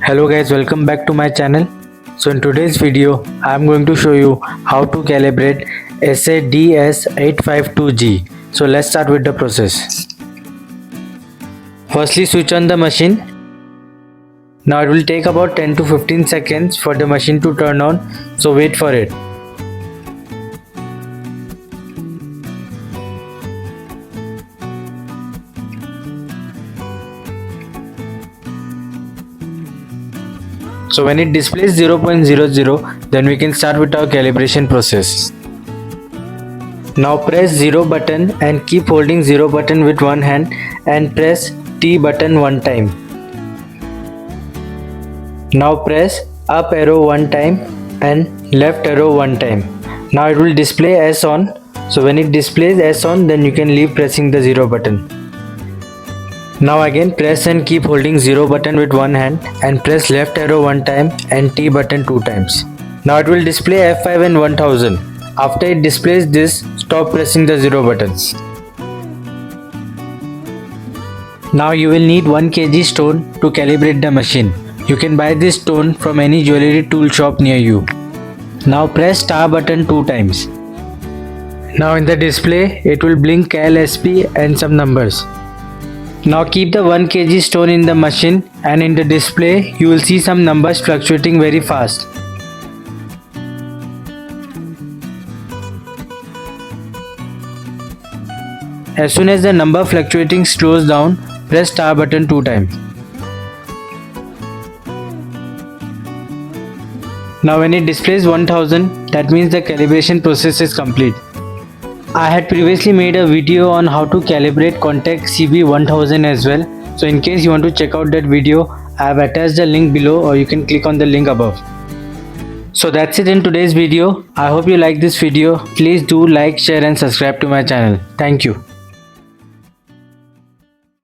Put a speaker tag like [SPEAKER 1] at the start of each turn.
[SPEAKER 1] Hello guys, welcome back to my channel. So in today's video I am going to show you how to calibrate SA-DS852G. So let's start with the process. Firstly, switch on the machine. Now it will take about 10 to 15 seconds for the machine to turn on, so wait for it. So when it displays 0.00, then we can start with our calibration process. Now press 0 button and keep holding 0 button with one hand and press T button one time. Now press up arrow one time and left arrow one time. Now it will display S on. So when it displays S on, then you can leave pressing the 0 button. Now again press and keep holding 0 button with one hand and press left arrow one time and T button two times. Now it will display F5 and 1000. After it displays this, stop pressing the 0 buttons. Now you will need 1 kg stone to calibrate the machine. You can buy this stone from any jewelry tool shop near you. Now press star button two times. Now in the display, it will blink KLSP and some numbers. Now keep the 1 kg stone in the machine and in the display you will see some numbers fluctuating very fast. As soon as the number fluctuating slows down, press star button two times. Now when it displays 1000, that means the calibration process is complete. I had previously made a video on how to calibrate Contact CB1000 as well. So in case you want to check out that video, I have attached the link below or you can click on the link above. So that's it in today's video. I hope you like this video. Please do like, share and subscribe to my channel. Thank you.